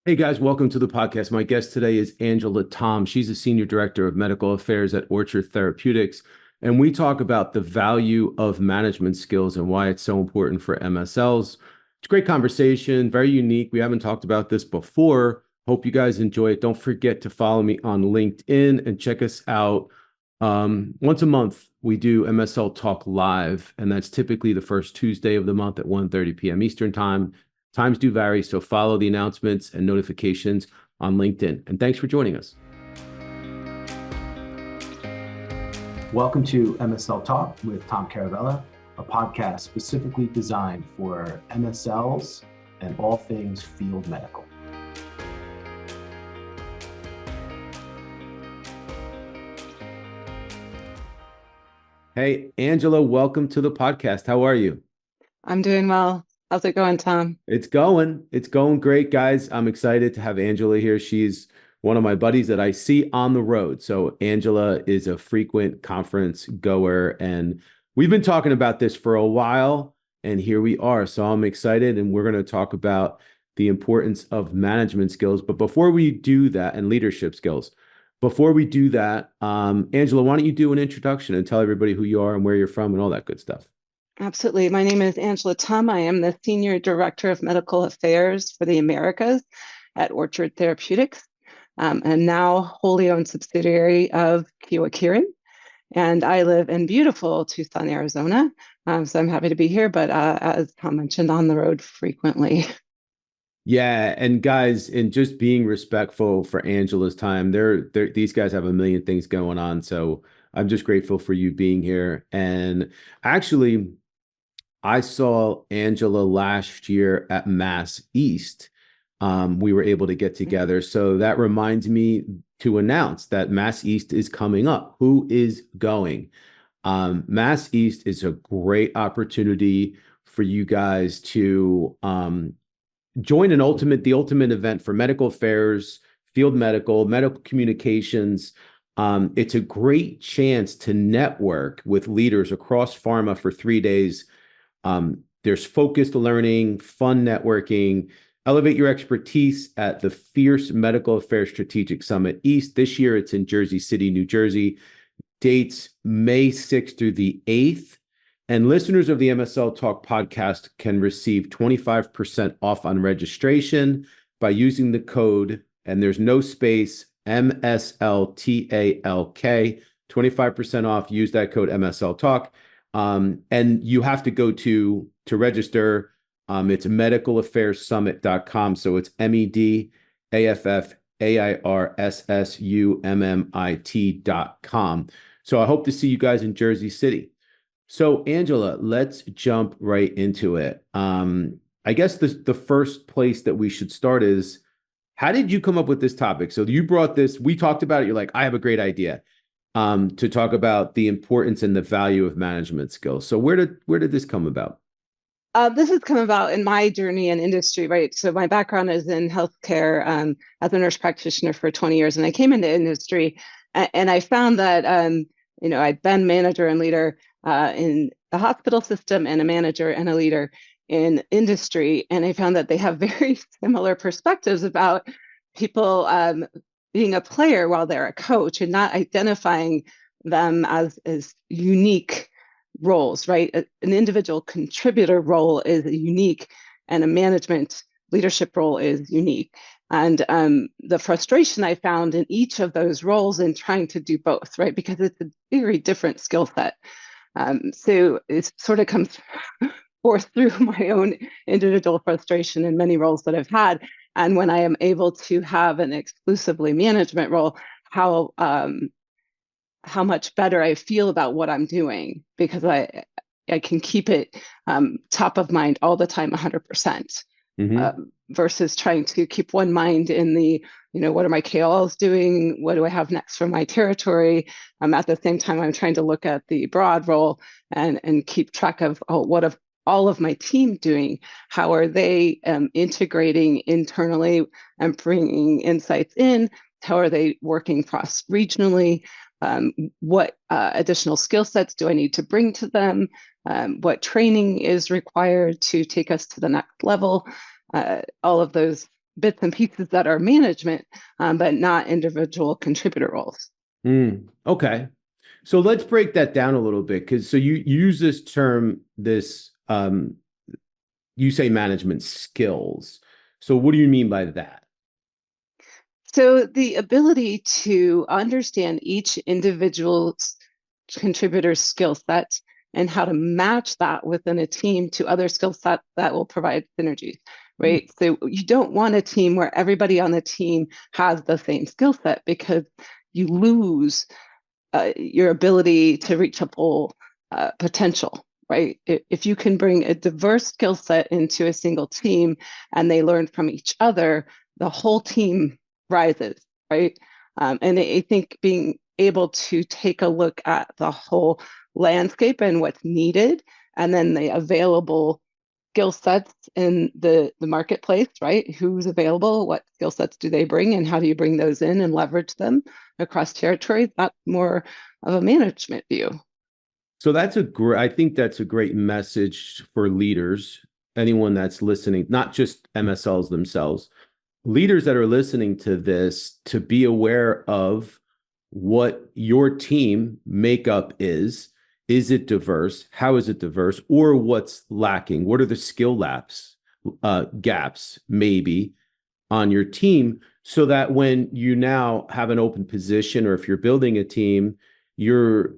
Hey guys, welcome to the podcast. My guest today is Angela Tom. She's a senior director of medical affairs at Orchard Therapeutics, and we talk about the value of management skills and why it's so important for MSLs. It's a great conversation, very unique. We haven't talked about this before. Hope you guys enjoy it. Don't forget to follow me on LinkedIn and check us out. Once a month, we do MSL Talk live, and that's typically the first Tuesday of the month at 1:30 p.m. Eastern Time. Times do vary, so follow the announcements and notifications on LinkedIn. And thanks for joining us. Welcome to MSL Talk with Tom Caravela, a podcast specifically designed for MSLs and all things field medical. Hey, Angela, welcome to the podcast. How are you? I'm doing well. How's it going, Tom? It's going great, guys. I'm excited to have Angela here. She's one of my buddies that I see on the road. So Angela is a frequent conference goer, and we've been talking about this for a while, and here we are. So I'm excited, and we're going to talk about the importance of management skills. But before we do that, and leadership skills, before we do that, Angela, why don't you do an introduction and tell everybody who you are and where you're from and all that good stuff? Absolutely. My name is Angela Tum. I am the Senior Director of Medical Affairs for the Americas at Orchard Therapeutics, and now wholly owned subsidiary of Kyowa Kirin. And I live in beautiful Tucson, Arizona. So I'm happy to be here, but as Tom mentioned, on the road frequently. Yeah, and guys, and just being respectful for Angela's time, these guys have a million things going on. So I'm just grateful for you being here. And actually, I saw Angela last year at Mass East. We were able to get together. So that reminds me to announce that Mass East is coming up. Who is going? Mass East is a great opportunity for you guys to join the ultimate event for medical affairs, field medical communications. It's a great chance to network with leaders across pharma for 3 days. There's focused learning, fun networking, elevate your expertise at the Fierce Medical Affairs Strategic Summit East. This year, it's in Jersey City, New Jersey. Dates May 6th through the 8th. And listeners of the MSL Talk podcast can receive 25% off on registration by using the code, and there's no space, MSL TALK, 25% off. Use that code MSL Talk. And you have to go to register. It's medicalaffairssummit.com. So it's medaffairsummit.com. So I hope to see you guys in Jersey City. So Angela, let's jump right into it. I guess the first place that we should start is, how did you come up with this topic? So you brought this, we talked about it. You're like, I have a great idea to talk about the importance and the value of management skills. So where did this come about? This has come about in my journey in industry, right? So my background is in healthcare as a nurse practitioner for 20 years, and I came into industry, and I found that I'd been manager and leader in the hospital system, and a manager and a leader in industry, and I found that they have very similar perspectives about people being a player while they're a coach, and not identifying them as unique roles, right? An individual contributor role is unique, and a management leadership role is unique. And the frustration I found in each of those roles in trying to do both, right? Because it's a very different skill set. So it sort of comes forth through my own individual frustration in many roles that I've had. And when I am able to have an exclusively management role, how much better I feel about what I'm doing, because I can keep it top of mind all the time, 100%, versus trying to keep one mind in the, what are my KOLs doing? What do I have next for my territory? At the same time, I'm trying to look at the broad role and keep track of what of all of my team doing? How are they integrating internally and bringing insights in? How are they working cross-regionally? What additional skill sets do I need to bring to them? What training is required to take us to the next level? All of those bits and pieces that are management, but not individual contributor roles. Okay. So let's break that down a little bit because so you use this term, this you say management skills. So what do you mean by that? So the ability to understand each individual's contributor's skill set and how to match that within a team to other skill sets that will provide synergies, right? So you don't want a team where everybody on the team has the same skill set because you lose your ability to reach a full potential, right? If you can bring a diverse skill set into a single team and they learn from each other, the whole team rises, right? And I think being able to take a look at the whole landscape and what's needed, and then the available skill sets in the marketplace, right? Who's available? What skill sets do they bring? And how do you bring those in and leverage them across territories? That's more of a management view. So that's a great, I think that's a great message for leaders, anyone that's listening, not just MSLs themselves, leaders that are listening to this to be aware of what your team makeup is. Is it diverse? How is it diverse? Or what's lacking? What are the skill gaps, maybe on your team, so that when you now have an open position, or if you're building a team, you're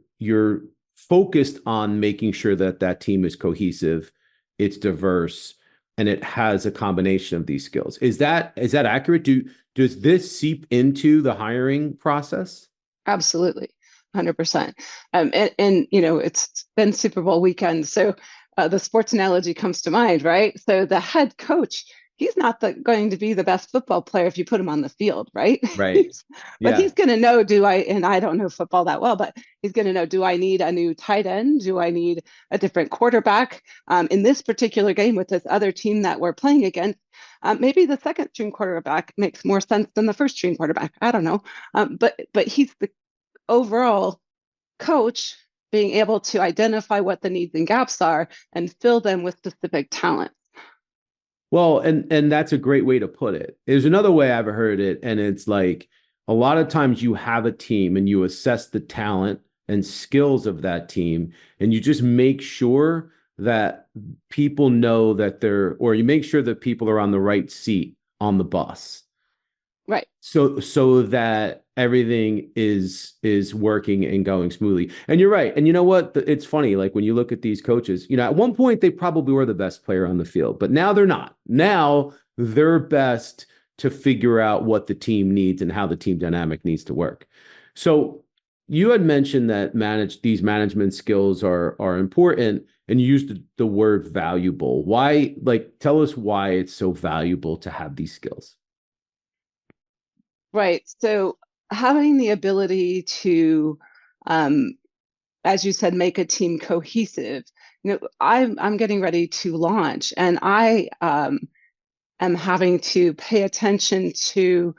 focused on making sure that that team is cohesive, it's diverse, and it has a combination of these skills. Is that accurate? Does this seep into the hiring process? Absolutely, 100%. And it's been Super Bowl weekend, so the sports analogy comes to mind, right? So the head coach, he's not going to be the best football player if you put him on the field, right? Right. But Yeah. he's going to know, and I don't know football that well, but he's going to know, do I need a new tight end? Do I need a different quarterback? In this particular game with this other team that we're playing against, maybe the second string quarterback makes more sense than the first string quarterback. I don't know. But he's the overall coach, being able to identify what the needs and gaps are and fill them with specific talent. Well, and that's a great way to put it. There's another way I've heard it, and it's like a lot of times you have a team and you assess the talent and skills of that team, and you just make sure that people know that or you make sure that people are on the right seat on the bus. Right. So that everything is working and going smoothly. And you're right. And you know what? It's funny. Like when you look at these coaches, at one point they probably were the best player on the field, but now they're not. Now they're best to figure out what the team needs and how the team dynamic needs to work. So you had mentioned that these management skills are important, and you used the word valuable. Why? Like, tell us why it's so valuable to have these skills. Right. So having the ability to, um, as you said, make a team cohesive. I'm getting ready to launch, and I am having to pay attention to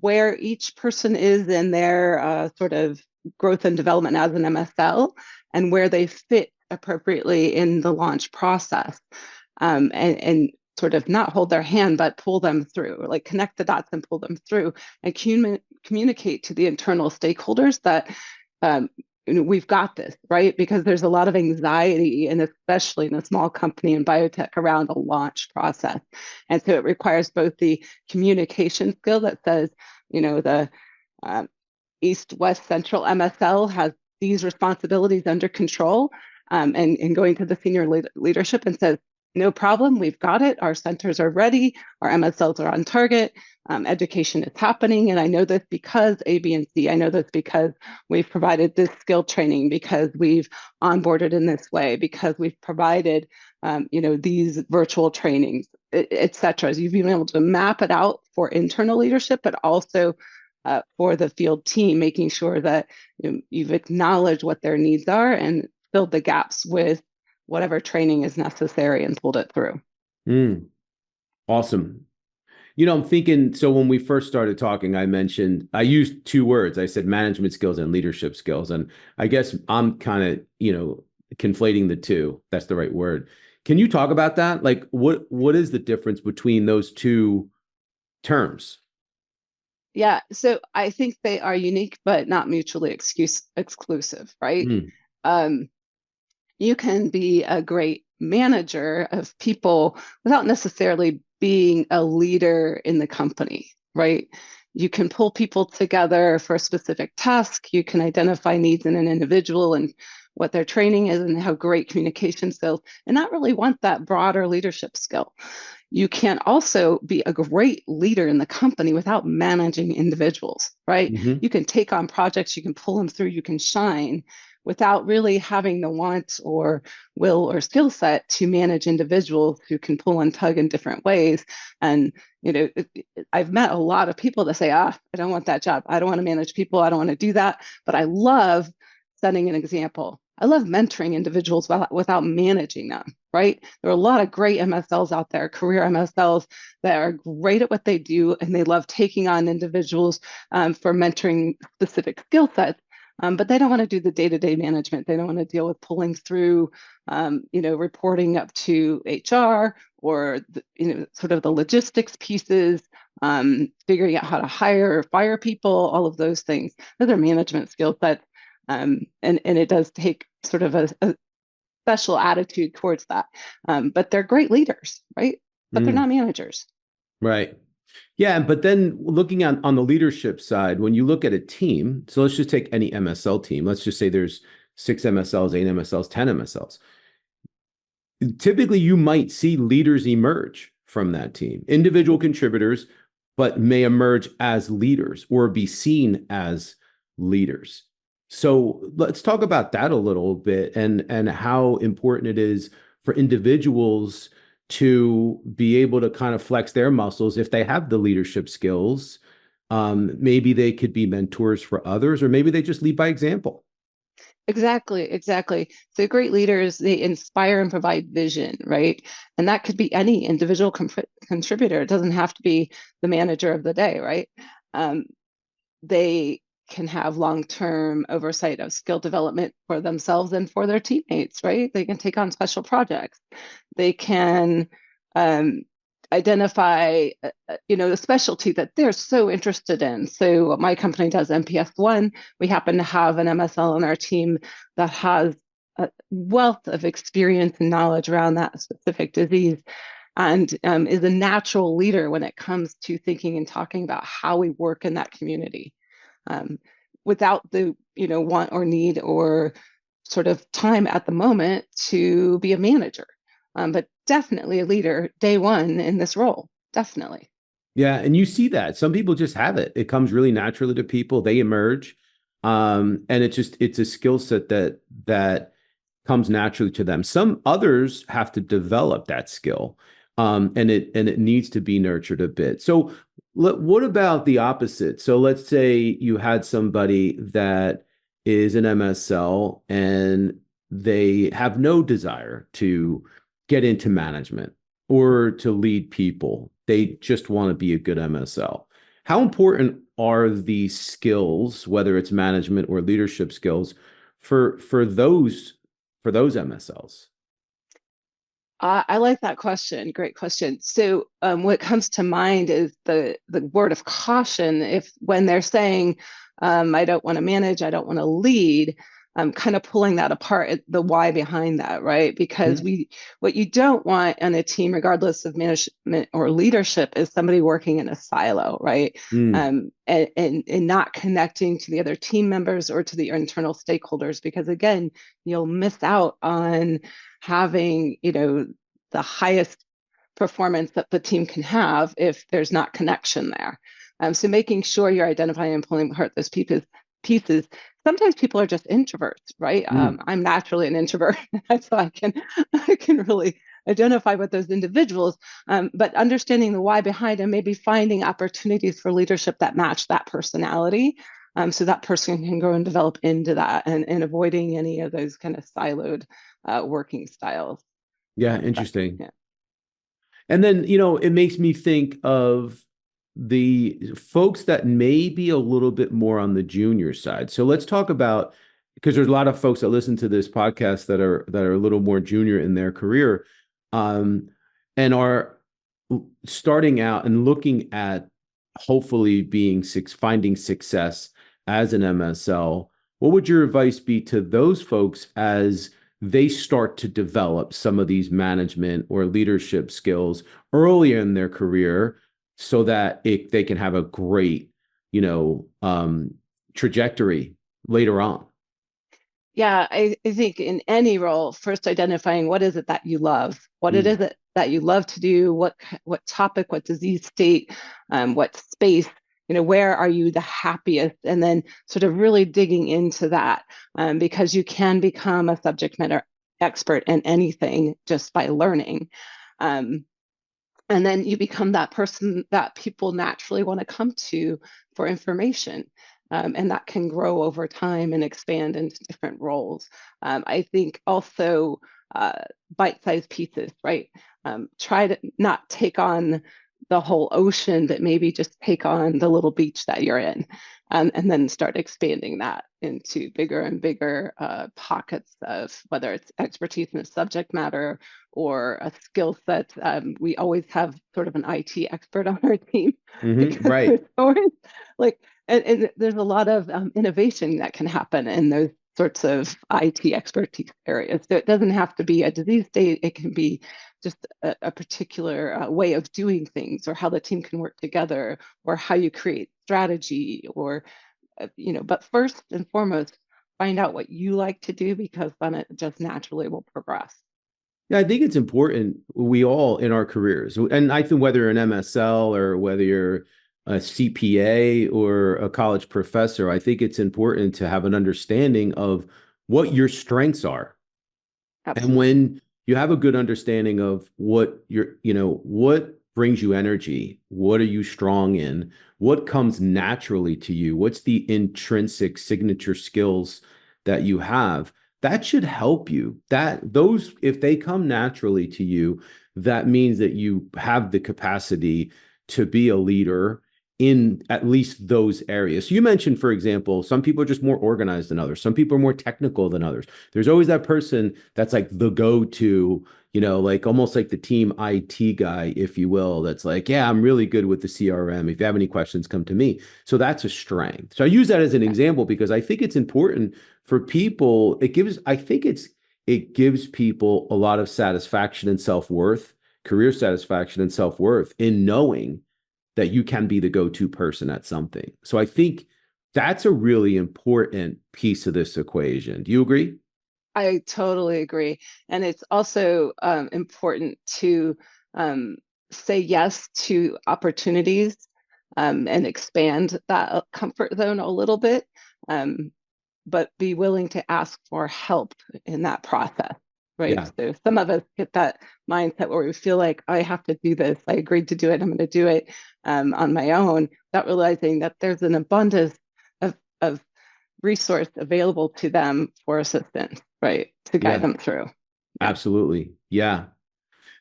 where each person is in their sort of growth and development as an MSL, and where they fit appropriately in the launch process, and sort of not hold their hand, but pull them through, like connect the dots and pull them through, and communicate to the internal stakeholders that we've got this, right? Because there's a lot of anxiety, and especially in a small company in biotech, around a launch process. And so it requires both the communication skill that says, the East, West, Central MSL has these responsibilities under control, and going to the senior leadership and says, no problem, we've got it. Our centers are ready. Our MSLs are on target. Education is happening. And I know this because A, B, and C. I know this because we've provided this skill training, because we've onboarded in this way, because we've provided, these virtual trainings, et cetera. You've been able to map it out for internal leadership, but also for the field team, making sure that you've acknowledged what their needs are and filled the gaps with whatever training is necessary and pulled it through. Awesome. I'm thinking, so when we first started talking, I used two words. I said management skills and leadership skills. And I guess I'm kind of, conflating the two. That's the right word. Can you talk about that? Like what is the difference between those two terms? Yeah, so I think they are unique, but not mutually exclusive, right? Mm, Um, you can be a great manager of people without necessarily being a leader in the company, right? You can pull people together for a specific task. You can identify needs in an individual and what their training is and how great communication skills, and not really want that broader leadership skill. You can also be a great leader in the company without managing individuals, right? hmm You can take on projects, you can pull them through, you can shine without really having the want or will or skill set to manage individuals who can pull and tug in different ways. And, I've met a lot of people that say, I don't want that job. I don't want to manage people. I don't want to do that. But I love setting an example. I love mentoring individuals without managing them, right? There are a lot of great MSLs out there, career MSLs that are great at what they do, and they love taking on individuals for mentoring specific skill sets. But they don't want to do the day-to-day management. They don't want to deal with pulling through, reporting up to HR or sort of the logistics pieces, figuring out how to hire or fire people, all of those things. Those are management skill sets, and it does take sort of a special attitude towards that. But they're great leaders, right? But they're mm, not managers. right. Yeah, but then looking on the leadership side, when you look at a team, so let's just take any MSL team. Let's just say there's 6 MSLs, 8 MSLs, 10 MSLs. Typically, you might see leaders emerge from that team, individual contributors, but may emerge as leaders or be seen as leaders. So let's talk about that a little bit and how important it is for individuals to be able to kind of flex their muscles if they have the leadership skills. Maybe they could be mentors for others, or maybe they just lead by example. Exactly, exactly. So great leaders, they inspire and provide vision, right? And that could be any individual contributor. It doesn't have to be the manager of the day, right? Um, they can have long-term oversight of skill development for themselves and for their teammates, right? They can take on special projects. They can um, identify, the specialty that they're so interested in. So what my company does, MPS1, we happen to have an MSL on our team that has a wealth of experience and knowledge around that specific disease and is a natural leader when it comes to thinking and talking about how we work in that community um, without the want or need or sort of time at the moment to be a manager, but definitely a leader day one in this role. Definitely. Yeah, and you see that. Some people just have it. It comes really naturally to people. They emerge. And it's a skill set that comes naturally to them. Some others have to develop that skill. And it needs to be nurtured a bit. So what about the opposite? So let's say you had somebody that is an MSL and they have no desire to get into management or to lead people. They just want to be a good MSL. How important are these skills, whether it's management or leadership skills, for those MSLs? I like that question. Great question. So, what comes to mind is the word of caution. If when they're saying, "I don't want to manage, I don't want to lead," I'm kind of pulling that apart, the why behind that, right? Because Mm, what you don't want on a team, regardless of management or leadership, is somebody working in a silo, right? mm, And not connecting to the other team members or to the internal stakeholders, because again, you'll miss out on having, the highest performance that the team can have if there's not connection there. So making sure you're identifying and pulling apart those pieces. Sometimes people are just introverts, right? mm. I'm naturally an introvert, so I can really identify with those individuals. But understanding the why behind and maybe finding opportunities for leadership that match that personality. So that person can grow and develop into that and avoiding any of those kind of siloed working styles. Yeah, But interesting. yeah. And then, it makes me think of the folks that may be a little bit more on the junior side. So let's talk about, because there's a lot of folks that listen to this podcast that are a little more junior in their career, and are starting out and looking at hopefully finding success as an MSL, what would your advice be to those folks as they start to develop some of these management or leadership skills earlier in their career so that they can have a great, you know, trajectory later on? Yeah, I think in any role, first identifying what is it that you love, what it is Mm, that you love to do, what topic, what disease state, what space, where are you the happiest, and then sort of really digging into that, because you can become a subject matter expert in anything just by learning. Um, and then you become that person that people naturally want to come to for information. And that can grow over time and expand into different roles. I think also uh, bite-sized pieces, right? Try to not take on the whole ocean, but maybe just take on the little beach that you're in, and then start expanding that into bigger and bigger pockets of whether it's expertise in a subject matter or a skill set. We always have sort of an IT expert on our team because right. there's always like, and there's a lot of innovation that can happen in those sorts of IT expertise areas. So it doesn't have to be a disease state. It can be just a particular way of doing things, or how the team can work together, or how you create strategy, or but first and foremost, find out what you like to do, because then it just naturally will progress. Yeah, I think it's important we all in our careers, and I think whether you're an MSL or whether you're a CPA or a college professor, I think it's important to have an understanding of what your strengths are. And Absolutely. when you have a good understanding of what brings you energy, what are you strong in, what comes naturally to you, what's the intrinsic signature skills that you have, that should help you. If they come naturally to you, that means that you have the capacity to be a leader in at least those areas. So you mentioned, for example, some people are just more organized than others. Some people are more technical than others. There's always that person that's like the go-to, like almost like the team IT guy, if you will, that's like, yeah, I'm really good with the CRM. If you have any questions, come to me. So that's a strength. So I use that as an Yeah. example because I think it's important for people. It gives people a lot of satisfaction and self-worth, career satisfaction and self-worth in knowing that you can be the go-to person at something. So I think that's a really important piece of this equation. Do you agree? I totally agree. And it's also important to um, say yes to opportunities, and expand that comfort zone a little bit, um, but be willing to ask for help in that process, right? Yeah. So some of us get that mindset where we feel like, I have to do this. I agreed to do it. I'm going to do it on my own, without realizing that there's an abundance of resource available to them for assistance, right? To guide Yeah. them through. Yeah. Absolutely. Yeah.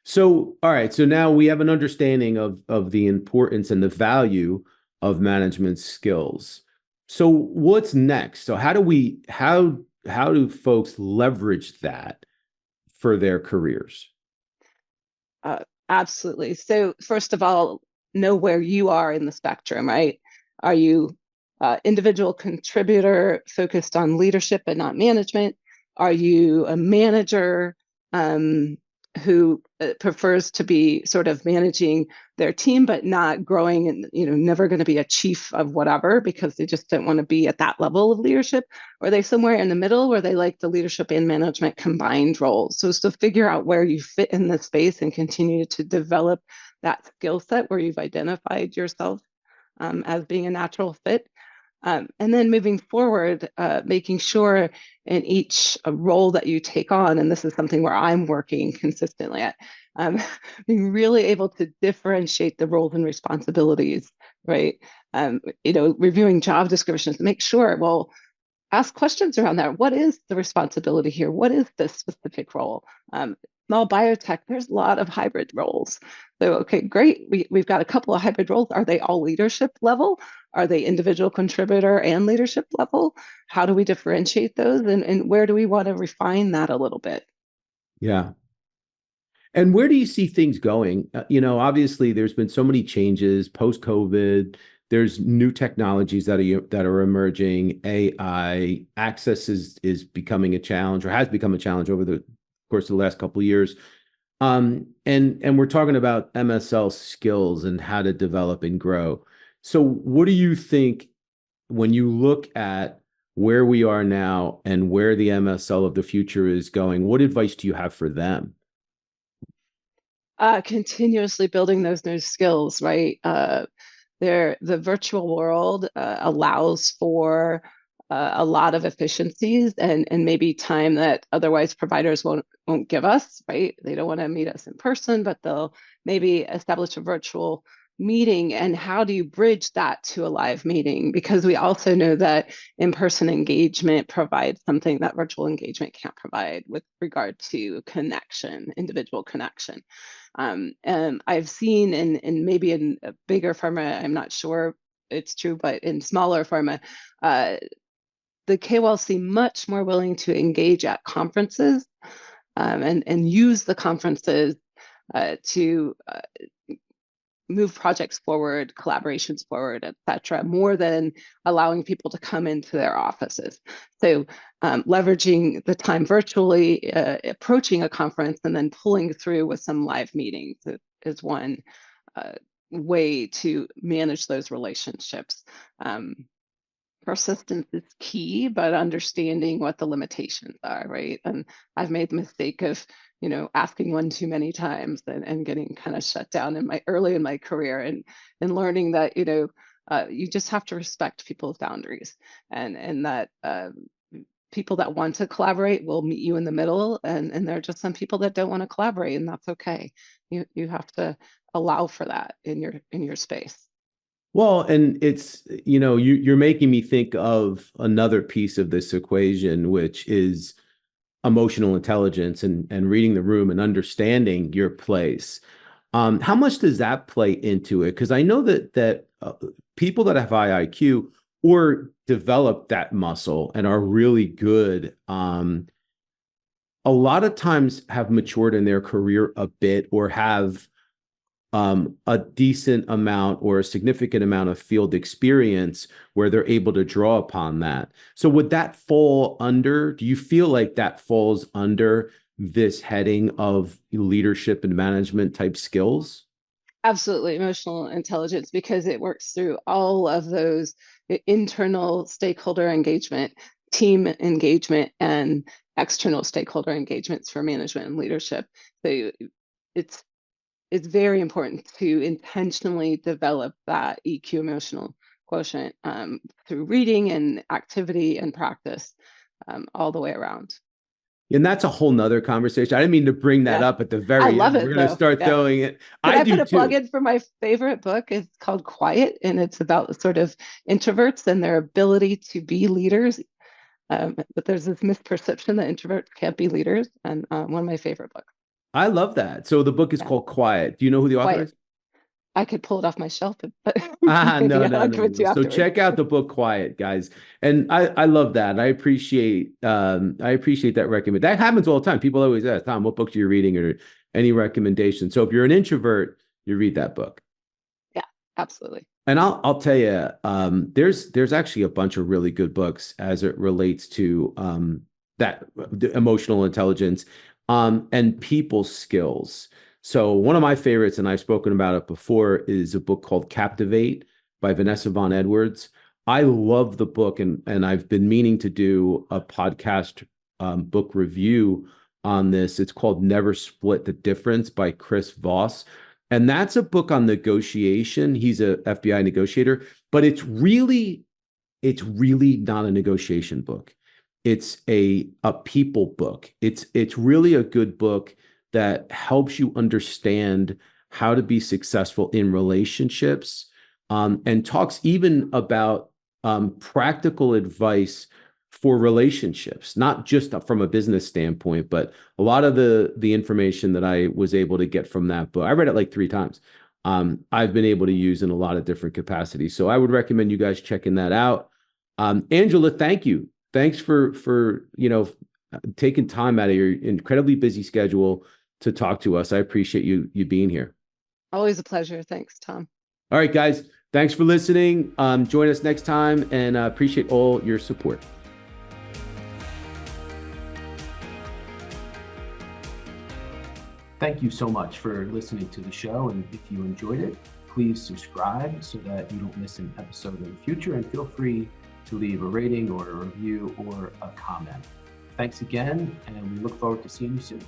So, all right. So now we have an understanding of the importance and the value of management skills. So what's next? So how do folks leverage that for their careers? Absolutely. So, first of all, know where you are in the spectrum, right? Are you individual contributor focused on leadership and not management? Are you a manager um, who prefers to be sort of managing their team, but not growing, and never going to be a chief of whatever because they just don't want to be at that level of leadership? Or are they somewhere in the middle where they like the leadership and management combined roles? So figure out where you fit in the space and continue to develop that skill set where you've identified yourself as being a natural fit. And then moving forward, making sure in each role that you take on, and this is something where I'm working consistently at, um, being really able to differentiate the roles and responsibilities, right? Reviewing job descriptions, make sure, well, ask questions around that. What is the responsibility here? What is this specific role? Small biotech, there's a lot of hybrid roles. So, okay, great. We've got a couple of hybrid roles. Are they all leadership level? Are they individual contributor and leadership level? How do we differentiate those? And where do we want to refine that a little bit? Yeah. And where do you see things going? Obviously, there's been so many changes post-COVID. There's new technologies that are emerging. AI access is becoming a challenge, or has become a challenge over the course of the last couple of years. And we're talking about MSL skills and how to develop and grow. So, what do you think when you look at where we are now and where the MSL of the future is going? What advice do you have for them? Continuously building those new skills, right? The virtual world allows for a lot of efficiencies and maybe time that otherwise providers won't give us, right? They don't want to meet us in person, but they'll maybe establish a virtual meeting. And how do you bridge that to a live meeting? Because we also know that in-person engagement provides something that virtual engagement can't provide with regard to connection, individual connection. And I've seen maybe in a bigger pharma, I'm not sure it's true, but in smaller pharma, the KOL seem much more willing to engage at conferences, and use the conferences to move projects forward, collaborations forward, et cetera, more than allowing people to come into their offices. So leveraging the time virtually, approaching a conference, and then pulling through with some live meetings is one way to manage those relationships. Persistence is key, but understanding what the limitations are, right? And I've made the mistake of, asking one too many times and getting kind of shut down early in my career, and learning that, you just have to respect people's boundaries, and that people that want to collaborate will meet you in the middle, and there are just some people that don't want to collaborate, and that's okay. You have to allow for that in your space. Well, and it's, you're making me think of another piece of this equation, which is emotional intelligence and reading the room and understanding your place. How much does that play into it? Because I know that people that have high IQ or develop that muscle and are really good, a lot of times have matured in their career a bit, or have a decent amount or a significant amount of field experience where they're able to draw upon that. So would that fall under, do you feel like that falls under this heading of leadership and management type skills? Absolutely, emotional intelligence, because it works through all of those internal stakeholder engagement, team engagement, and external stakeholder engagements for management and leadership. So it's very important to intentionally develop that EQ, emotional quotient, through reading and activity and practice, all the way around. And that's a whole nother conversation. I didn't mean to bring that Yeah, up at the I very love end. We're it going to though. start Yeah. throwing it. Can I I put do a plug too. in for my favorite book? It's called Quiet, and it's about sort of introverts and their ability to be leaders. But there's this misperception that introverts can't be leaders, and one of my favorite books. I love that. So the book is Yeah, called Quiet. Do you know who the author Quiet. is? I could pull it off my shelf, but No, maybe no, I'll no, give it to no. you So afterwards. check out the book Quiet, guys. And I love that. I appreciate that recommend. That happens all the time. People always ask, Tom, what books are you reading, or any recommendations? So if you're an introvert, you read that book. Yeah, absolutely. And I'll tell you, there's actually a bunch of really good books as it relates to that the emotional intelligence, and people skills. So one of my favorites, and I've spoken about it before, is a book called Captivate by Vanessa Von Edwards. I love the book, and I've been meaning to do a podcast book review on this. It's called Never Split the Difference by Chris Voss. And that's a book on negotiation. He's a FBI negotiator, but it's really not a negotiation book. It's a people book. It's really a good book that helps you understand how to be successful in relationships, and talks even about practical advice for relationships, not just from a business standpoint, but a lot of the information that I was able to get from that book. I read it like 3 times. I've been able to use in a lot of different capacities. So I would recommend you guys checking that out. Angela, thank you. Thanks for taking time out of your incredibly busy schedule to talk to us. I appreciate you being here. Always a pleasure. Thanks, Tom. All right, guys. Thanks for listening. Join us next time, and appreciate all your support. Thank you so much for listening to the show. And if you enjoyed it, please subscribe so that you don't miss an episode in the future. And feel free to leave a rating or a review or a comment. Thanks again, and we look forward to seeing you soon.